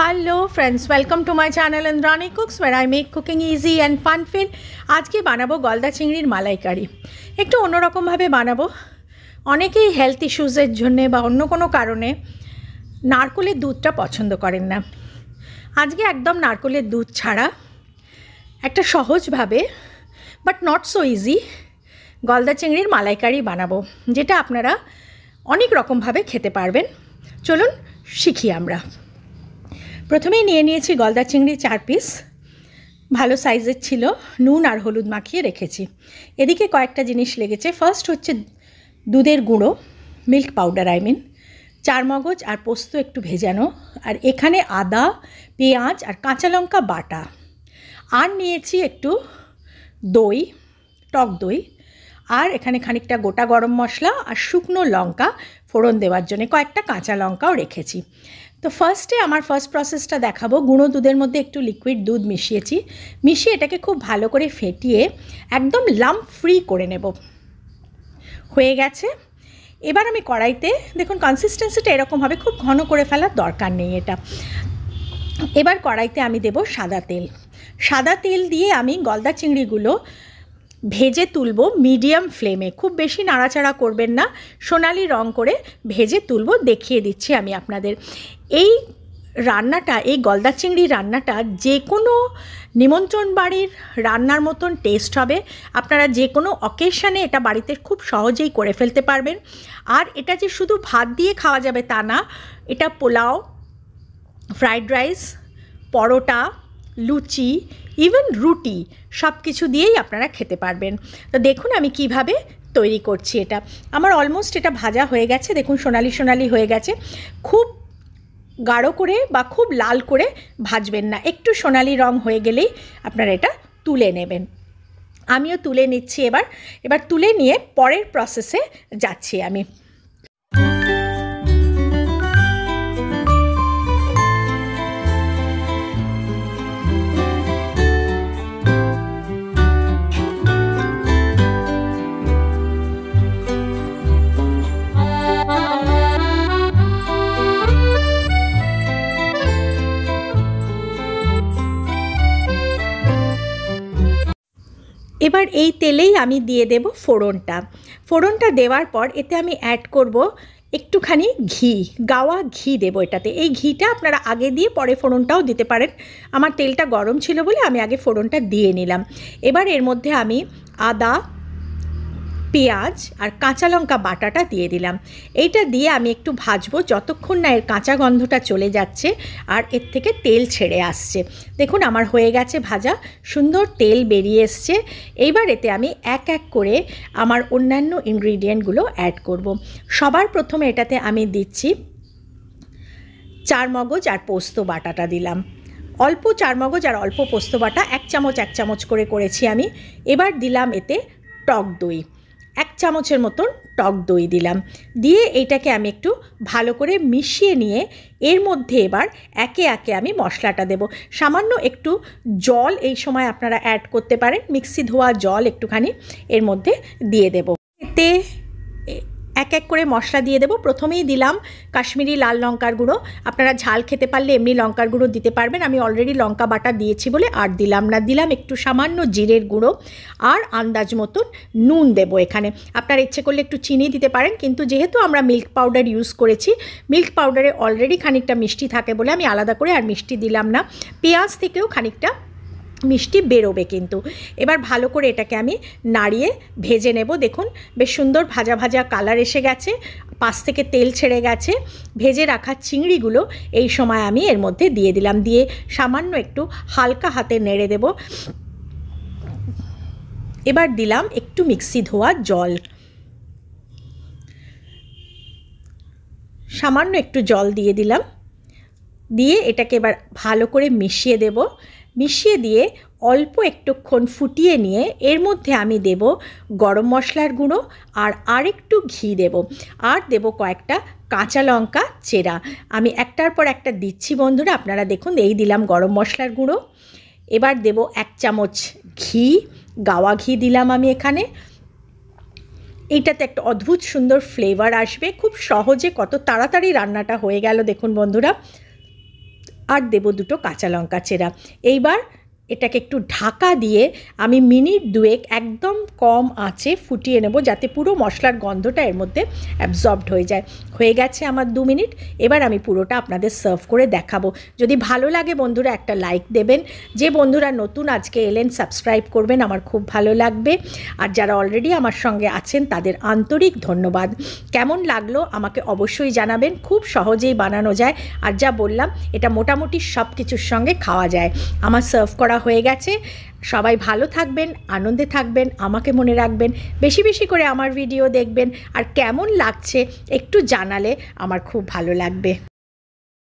Hello friends, welcome to my channel Indrani cooks where I make cooking easy and fun fill. आज के बानाबो गलदा चिंगड़िर मालाइकारी। एकटू अन्यरकम भावे बानाबो। अनेकेई health इश्यूजের জন্য বা অন্য কোনো কারণে নারকেলের দুধটা পছন্দ করেন না। আজকে একদম নারকেলের দুধ ছাড়া একটা সহজভাবে বাট নট সো ইজি গলদা চিংড়ির মালাইকারি বানাবো, যেটা আপনারা অনেক রকমভাবে খেতে পারবেন। চলুন শিখি আমরা। প্রথমেই নিয়ে নিয়েছি গলদা চিংড়ি 4 পিস, ভালো সাইজের ছিল। নুন আর হলুদ মাখিয়ে রেখেছি। এদিকে কয়েকটা জিনিস লেগেছে। ফার্স্ট হচ্ছে দুধের গুঁড়ো, মিল্ক পাউডার চারমগজ আর পোস্ত একটু ভেজানো, আর এখানে আদা, পেঁয়াজ আর কাঁচা লঙ্কা বাটা। আর নিয়েছি একটু দই, টক দই, আর এখানে খানিকটা গোটা গরম মশলা আর শুকনো লঙ্কা ফোড়ন দেওয়ার জন্য কয়েকটা কাঁচা লঙ্কাও রেখেছি। তো ফার্স্টে আমার ফার্স্ট প্রসেসটা দেখাবো। গুঁড়ো দুধের মধ্যে একটু লিকুইড দুধ মিশিয়েছি। মিশিয়ে এটাকে খুব ভালো করে ফেটিয়ে একদম লাম্প ফ্রি করে নেব। হয়ে গেছে। এবার আমি কড়াইতে, দেখুন কনসিস্টেন্সিটা এরকম হবে, খুব ঘন করে ফেলার দরকার নেই এটা। এবার কড়াইতে আমি দেব সাদা তেল। সাদা তেল দিয়ে আমি গলদা চিংড়িগুলো ভেজে তুলব মিডিয়াম ফ্লেমে। খুব বেশি নাড়াচাড়া করবেন না, সোনালি রং করে ভেজে তুলব। দেখিয়ে দিচ্ছি আমি আপনাদের। এই রান্নাটা, এই গলদা চিংড়ি রান্নাটা যে কোনো নিমন্ত্রণ বাড়ির রান্নার মতন টেস্ট হবে। আপনারা যে কোনো অকেশানে এটা বাড়িতে খুব সহজেই করে ফেলতে পারবেন। আর এটা যে শুধু ভাত দিয়ে খাওয়া যাবে তা না, এটা পোলাও, ফ্রাইড রাইস, পরোটা, লুচি, ইভেন রুটি সব কিছু দিয়েই আপনারা খেতে পারবেন। তো দেখুন আমি কিভাবে তৈরি করছি এটা। আমার অলমোস্ট এটা ভাজা হয়ে গেছে। দেখুন সোনালি সোনালি হয়ে গেছে। খুব গাঢ় করে বা খুব লাল করে ভাজবেন না, একটু সোনালি রং হয়ে গেলেই আপনারা এটা তুলে নেবেন। আমিও তুলে নিচ্ছি। এবার তুলে নিয়ে পরের প্রসেসে যাচ্ছি আমি। এবার এই তেলেই আমি দিয়ে দেব ফোড়নটা। ফোড়নটা দেওয়ার পর এতে আমি অ্যাড করব একটুখানি ঘি, গাওয়া ঘি দেবো এটাতে। এই ঘিটা আপনারা আগে দিয়ে পরে ফোড়নটাও দিতে পারেন। আমার তেলটা গরম ছিল বলে আমি আগে ফোড়নটা দিয়ে নিলাম। এবার এর মধ্যে আমি আদা, পেঁয়াজ আর কাঁচা লঙ্কা বাটাটা দিয়ে দিলাম। এইটা দিয়ে আমি একটু ভাজবো যতক্ষণ না এর কাঁচা গন্ধটা চলে যাচ্ছে আর এর থেকে তেল ছেড়ে আসছে। দেখুন আমার হয়ে গেছে ভাজা, সুন্দর তেল বেরিয়ে এসছে। এইবার এতে আমি এক এক করে আমার অন্যান্য ইনগ্রিডিয়েন্টগুলো অ্যাড করব। সবার প্রথমে এটাতে আমি দিচ্ছি চারমগজ আর পোস্ত বাটাটা দিলাম। অল্প চারমগজ আর অল্প পোস্ত বাটা, এক চামচ করে করেছি আমি। এবার দিলাম এতে টক দই, 1 চামচের মতন টক দই দিলাম। দিয়ে এইটাকে আমি একটু ভালো করে মিশিয়ে নিয়ে এর মধ্যে এবার একে একে আমি মশলাটা দেব। সামান্য একটু জল এই সময় আপনারা অ্যাড করতে পারেন, মিক্সি ধোয়া জল একটুখানি এর মধ্যে দিয়ে দেব। এতে এক এক করে মশলা দিয়ে দেব। প্রথমেই দিলাম কাশ্মীরি লাল লঙ্কার গুঁড়ো। আপনারা ঝাল খেতে পারলে এমনি লঙ্কার গুঁড়ো দিতে পারবেন। আমি অলরেডি লঙ্কা বাটা দিয়েছি বলে আর দিলাম না। দিলাম একটু সামান্য জিরের গুঁড়ো আর আন্দাজ মতন নুন দেব এখানে। আপনারা ইচ্ছে করলে একটু চিনি দিতে পারেন, কিন্তু যেহেতু আমরা মিল্ক পাউডার ইউজ করেছি, মিল্ক পাউডারে অলরেডি খানিকটা মিষ্টি থাকে বলে আমি আলাদা করে আর মিষ্টি দিলাম না। পেঁয়াজ থেকেও খানিকটা মিষ্টি বেরোবে কিন্তু। এবার ভালো করে এটাকে আমি নাড়িয়ে ভেজে নেব। দেখুন বেশ সুন্দর ভাজা ভাজা কালার এসে গেছে, পাশ থেকে তেল ছেড়ে গেছে। ভেজে রাখা চিংড়িগুলো এই সময় আমি এর মধ্যে দিয়ে দিলাম। দিয়ে সামান্য একটু হালকা হাতে নেড়ে দেব। এবার দিলাম একটু মিক্সি ধোয়া জল, সামান্য একটু জল দিয়ে দিলাম। দিয়ে এটাকে এবার ভালো করে মিশিয়ে দেব। মিশিয়ে দিয়ে অল্প একটুক্ষণ ফুটিয়ে নিয়ে এর মধ্যে আমি দেব গরম মশলার গুঁড়ো আর আরেকটু ঘি দেব, আর দেব কয়েকটা কাঁচা লঙ্কা চেরা। আমি একটার পর একটা দিচ্ছি বন্ধুরা, আপনারা দেখুন। এই দিলাম গরম মশলার গুঁড়ো। এবার দেব 1 চামচ ঘি, গাওয়া ঘি দিলাম আমি এখানে। এইটাতে একটা অদ্ভুত সুন্দর ফ্লেভার আসবে। খুব সহজে কত তাড়াতাড়ি রান্নাটা হয়ে গেল দেখুন বন্ধুরা। আর দেবো 2টো কাঁচা লঙ্কা চেরা। এইবার এটাকে একটু ঢাকা দিয়ে আমি মিনিট 2 একদম কম আঁচে ফুটিয়ে নেব, যাতে পুরো মশলার গন্ধটা এর মধ্যে অ্যাবজর্বড হয়ে যায়। হয়ে গেছে আমার 2 মিনিট। এবার আমি পুরোটা আপনাদের সার্ভ করে দেখাবো। যদি ভালো লাগে বন্ধুরা একটা লাইক দেবেন, যে বন্ধুরা নতুন আজকে এলেন সাবস্ক্রাইব করবেন, আমার খুব ভালো লাগবে। আর যারা অলরেডি আমার সঙ্গে আছেন তাদের আন্তরিক ধন্যবাদ। কেমন লাগলো আমাকে অবশ্যই জানাবেন। খুব সহজেই বানানো যায়, আর যা বললাম এটা মোটামুটি সব কিছুর সঙ্গে খাওয়া যায়। আমার সার্ভ করা হয়ে গেছে। সবাই ভালো থাকবেন, আনন্দে থাকবেন, আমাকে মনে রাখবেন, বেশি বেশি করে আমার ভিডিও দেখবেন, আর কেমন লাগছে একটু জানালে আমার খুব ভালো লাগবে।